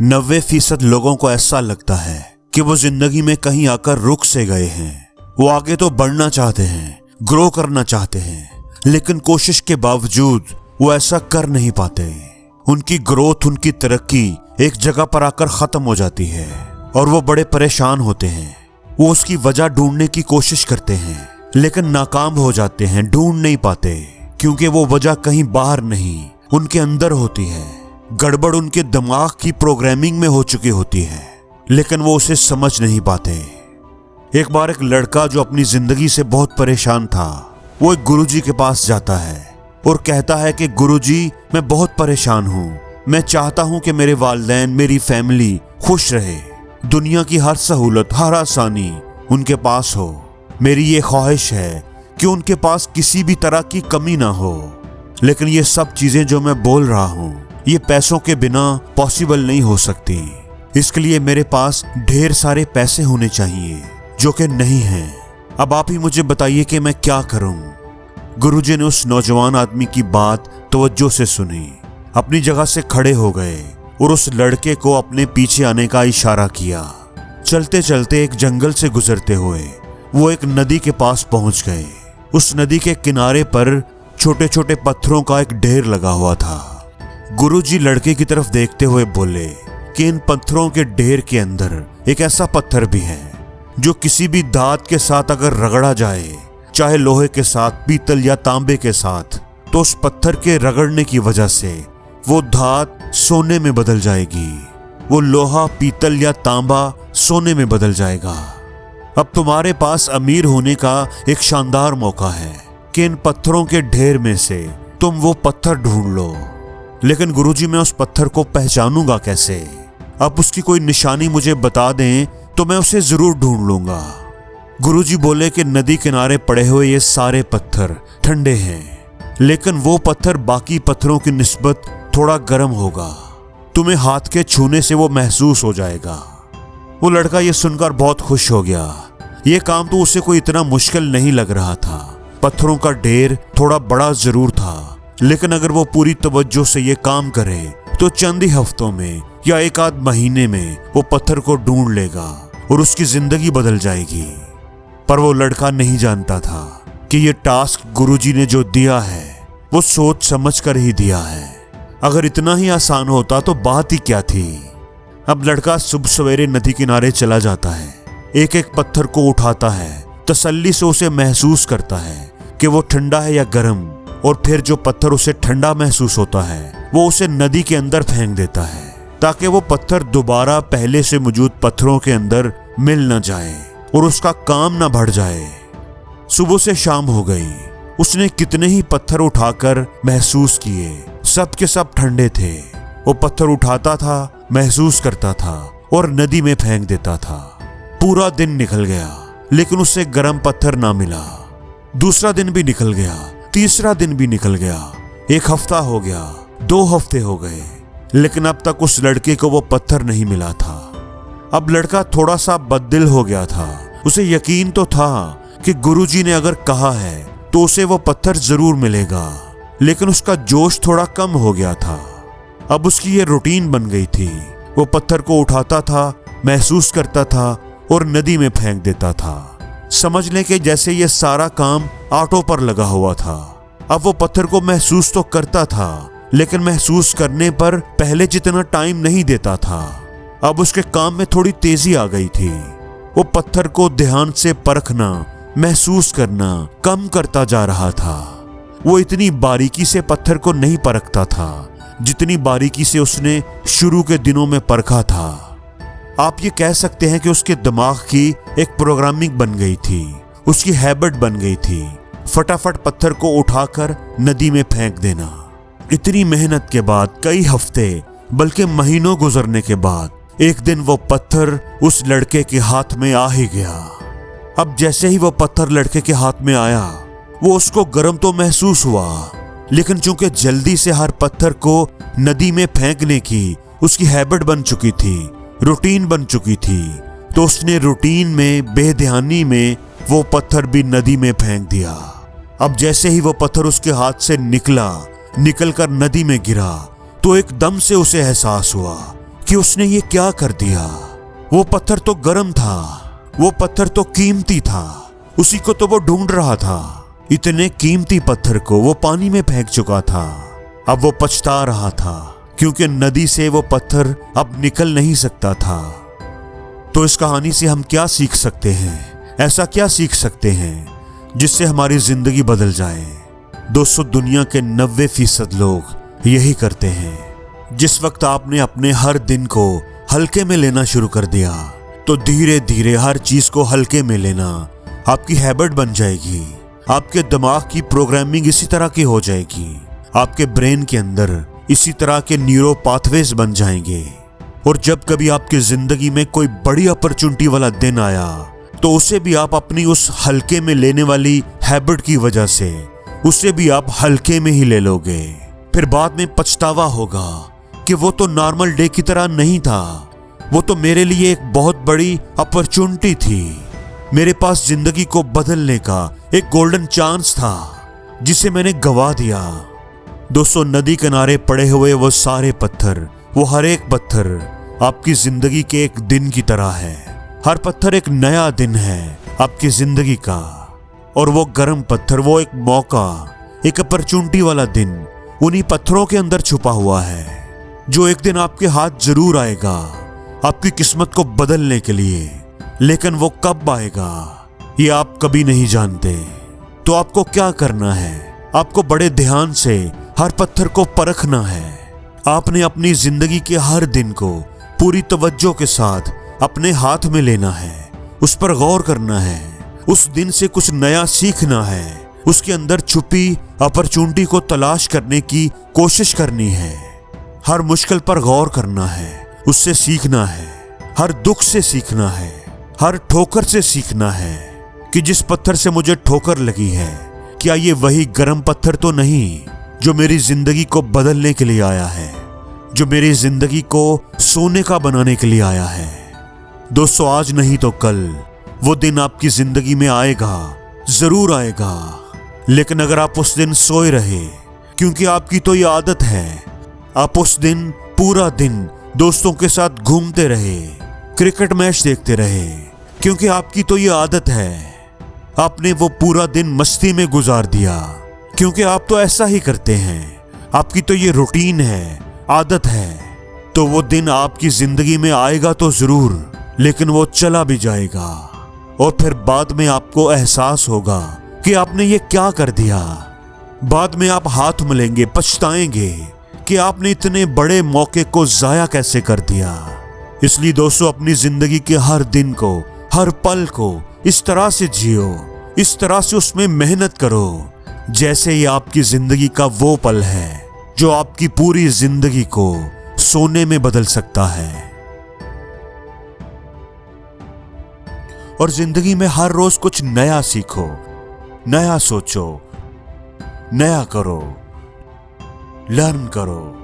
90% लोगों को ऐसा लगता है कि वो जिंदगी में कहीं आकर रुक से गए हैं। वो आगे तो बढ़ना चाहते हैं, ग्रो करना चाहते हैं, लेकिन कोशिश के बावजूद वो ऐसा कर नहीं पाते। उनकी ग्रोथ, उनकी तरक्की एक जगह पर आकर खत्म हो जाती है और वो बड़े परेशान होते हैं। वो उसकी वजह ढूंढने की कोशिश करते हैं लेकिन नाकाम हो जाते हैं, ढूंढ नहीं पाते, क्योंकि वो वजह कहीं बाहर नहीं, उनके अंदर होती है। गड़बड़ उनके दिमाग की प्रोग्रामिंग में हो चुकी होती है, लेकिन वो उसे समझ नहीं पाते। एक बार एक लड़का जो अपनी जिंदगी से बहुत परेशान था, वो एक गुरुजी के पास जाता है और कहता है कि गुरुजी, मैं बहुत परेशान हूँ। मैं चाहता हूँ कि मेरे वालिदैन, मेरी फैमिली खुश रहे, दुनिया की हर सहूलत, हर आसानी उनके पास हो। मेरी ये ख्वाहिश है कि उनके पास किसी भी तरह की कमी ना हो। लेकिन ये सब चीजें जो मैं बोल रहा हूँ, ये पैसों के बिना पॉसिबल नहीं हो सकती। इसके लिए मेरे पास ढेर सारे पैसे होने चाहिए जो कि नहीं हैं। अब आप ही मुझे बताइए कि मैं क्या करूं। गुरुजी ने उस नौजवान आदमी की बात तवज्जो से सुनी, अपनी जगह से खड़े हो गए और उस लड़के को अपने पीछे आने का इशारा किया। चलते चलते एक जंगल से गुजरते हुए वो एक नदी के पास पहुंच गए। उस नदी के किनारे पर छोटे छोटे पत्थरों का एक ढेर लगा हुआ था। गुरुजी लड़के की तरफ देखते हुए बोले कि इन पत्थरों के ढेर के अंदर एक ऐसा पत्थर भी है जो किसी भी धात के साथ अगर रगड़ा जाए, चाहे लोहे के साथ, पीतल या तांबे के साथ, तो उस पत्थर के रगड़ने की वजह से वो धात सोने में बदल जाएगी। वो लोहा, पीतल या तांबा सोने में बदल जाएगा। अब तुम्हारे पास अमीर होने का एक शानदार मौका है कि इन पत्थरों के ढेर में से तुम वो पत्थर ढूंढ लो। लेकिन गुरुजी, मैं उस पत्थर को पहचानूंगा कैसे? आप उसकी कोई निशानी मुझे बता दें तो मैं उसे जरूर ढूंढ लूंगा। गुरुजी बोले कि नदी किनारे पड़े हुए ये सारे पत्थर ठंडे हैं, लेकिन वो पत्थर बाकी पत्थरों की निस्बत थोड़ा गर्म होगा। तुम्हें हाथ के छूने से वो महसूस हो जाएगा। वो लड़का ये सुनकर बहुत खुश हो गया। ये काम तो उसे कोई इतना मुश्किल नहीं लग रहा था। पत्थरों का ढेर थोड़ा बड़ा जरूर था, लेकिन अगर वो पूरी तवज्जो से ये काम करे तो चंद ही हफ्तों में या एक आध महीने में वो पत्थर को ढूंढ लेगा और उसकी जिंदगी बदल जाएगी। पर वो लड़का नहीं जानता था कि ये टास्क गुरुजी ने जो दिया है वो सोच समझ कर ही दिया है। अगर इतना ही आसान होता तो बात ही क्या थी। अब लड़का सुबह सवेरे नदी किनारे चला जाता है, एक एक पत्थर को उठाता है, तसल्ली से उसे महसूस करता है कि वो ठंडा है या गर्म, और फिर जो पत्थर उसे ठंडा महसूस होता है वो उसे नदी के अंदर फेंक देता है, ताकि वो पत्थर दोबारा पहले से मौजूद पत्थरों के अंदर मिल न जाए और उसका काम न बढ़ जाए। सुबह से शाम हो गई। उसने कितने ही पत्थर उठाकर महसूस किए, सब के सब ठंडे थे। वो पत्थर उठाता था, महसूस करता था और नदी में फेंक देता था। पूरा दिन निकल गया लेकिन उसे गर्म पत्थर ना मिला। दूसरा दिन भी निकल गया, तीसरा दिन भी निकल गया, एक हफ्ता हो गया, 2 हफ्ते हो गए, लेकिन अब तक उस लड़के को वो पत्थर नहीं मिला था। अब लड़का थोड़ा सा बददिल हो गया था। उसे यकीन तो था कि गुरुजी ने अगर कहा है तो उसे वो पत्थर जरूर मिलेगा, लेकिन उसका जोश थोड़ा कम हो गया था। अब उसकी ये रूटीन बन गई थी। वो पत्थर को उठाता था, महसूस करता था और नदी में फेंक देता था। समझ लें कि जैसे ये सारा काम ऑटो पर लगा हुआ था। अब वो पत्थर को महसूस तो करता था, लेकिन महसूस करने पर पहले जितना टाइम नहीं देता था। अब उसके काम में थोड़ी तेजी आ गई थी। वो पत्थर को ध्यान से परखना, महसूस करना कम करता जा रहा था। वो इतनी बारीकी से पत्थर को नहीं परखता था जितनी बारीकी से उसने शुरू के दिनों में परखा था। आप ये कह सकते हैं कि उसके दिमाग की एक प्रोग्रामिंग बन गई थी, उसकी हैबिट बन गई थी, फटाफट पत्थर को उठाकर नदी में फेंक देना। इतनी मेहनत के बाद, कई हफ्ते बल्कि महीनों गुजरने के बाद एक दिन वो पत्थर उस लड़के के हाथ में आ ही गया। अब जैसे ही वो पत्थर लड़के के हाथ में आया, वो उसको गर्म तो महसूस हुआ, लेकिन चूंकि जल्दी से हर पत्थर को नदी में फेंकने की उसकी हैबिट बन चुकी थी, रूटीन बन चुकी थी, तो उसने रूटीन में, बेध्यानी में वो पत्थर भी नदी में फेंक दिया। अब जैसे ही वो पत्थर उसके हाथ से निकलकर नदी में गिरा, तो एकदम से उसे एहसास हुआ कि उसने ये क्या कर दिया। वो पत्थर तो गर्म था, वो पत्थर तो कीमती था, उसी को तो वो ढूंढ रहा था। इतने कीमती पत्थर को वो पानी में फेंक चुका था। अब वो पछता रहा था क्योंकि नदी से वो पत्थर अब निकल नहीं सकता था। तो इस कहानी से हम क्या सीख सकते हैं? ऐसा क्या सीख सकते हैं जिससे हमारी जिंदगी बदल जाए? दोस्तों, दुनिया के 90% लोग यही करते हैं। जिस वक्त आपने अपने हर दिन को हल्के में लेना शुरू कर दिया, तो धीरे धीरे हर चीज को हल्के में लेना आपकी हैबिट बन जाएगी। आपके दिमाग की प्रोग्रामिंग इसी तरह की हो जाएगी। आपके ब्रेन के अंदर इसी तरह के न्यूरो पाथवेज बन जाएंगे। और जब कभी आपकी जिंदगी में कोई बड़ी अपॉर्चुनिटी वाला दिन आया, तो उसे भी आप अपनी उस हल्के में लेने वाली हैबिट की वजह से उसे भी आप हल्के में ही ले लोगे। फिर बाद में पछतावा होगा कि वो तो नॉर्मल डे की तरह नहीं था, वो तो मेरे लिए एक बहुत बड़ी अपॉर्चुनिटी थी। मेरे पास जिंदगी को बदलने का एक गोल्डन चांस था जिसे मैंने गवा दिया। दोस्तों, नदी किनारे पड़े हुए वो सारे पत्थर, वो हर एक पत्थर आपकी जिंदगी के एक दिन की तरह है। हर पत्थर एक नया दिन है आपकी जिंदगी का। और वो गर्म पत्थर, वो एक मौका, एक अपॉर्चुनिटी वाला दिन उन्हीं पत्थरों के अंदर छुपा हुआ है, जो एक दिन आपके हाथ जरूर आएगा आपकी किस्मत को बदलने के लिए। लेकिन वो कब आएगा ये आप कभी नहीं जानते। तो आपको क्या करना है? आपको बड़े ध्यान से हर पत्थर को परखना है। आपने अपनी जिंदगी के हर दिन को पूरी तवज्जो के साथ अपने हाथ में लेना है, उस पर गौर करना है, उस दिन से कुछ नया सीखना है, उसके अंदर छुपी अपॉर्चुनिटी को तलाश करने की कोशिश करनी है। हर मुश्किल पर गौर करना है, उससे सीखना है, हर दुख से सीखना है, हर ठोकर से सीखना है कि जिस पत्थर से मुझे ठोकर लगी है, क्या ये वही गर्म पत्थर तो नहीं जो मेरी जिंदगी को बदलने के लिए आया है, जो मेरी जिंदगी को सोने का बनाने के लिए आया है। दोस्तों, आज नहीं तो कल वो दिन आपकी जिंदगी में आएगा, जरूर आएगा। लेकिन अगर आप उस दिन सोए रहे, क्योंकि आपकी तो ये आदत है, आप उस दिन पूरा दिन दोस्तों के साथ घूमते रहे, क्रिकेट मैच देखते रहे, क्योंकि आपकी तो ये आदत है, आपने वो पूरा दिन मस्ती में गुजार दिया, क्योंकि आप तो ऐसा ही करते हैं, आपकी तो ये रूटीन है, आदत है, तो वो दिन आपकी जिंदगी में आएगा तो जरूर, लेकिन वो चला भी जाएगा। और फिर बाद में आपको एहसास होगा कि आपने ये क्या कर दिया। बाद में आप हाथ मलेंगे, पछताएंगे कि आपने इतने बड़े मौके को जाया कैसे कर दिया। इसलिए दोस्तों, अपनी जिंदगी के हर दिन को, हर पल को इस तरह से जियो, इस तरह से उसमें मेहनत करो जैसे ये आपकी जिंदगी का वो पल है जो आपकी पूरी जिंदगी को सोने में बदल सकता है। और जिंदगी में हर रोज कुछ नया सीखो, नया सोचो, नया करो, लर्न करो।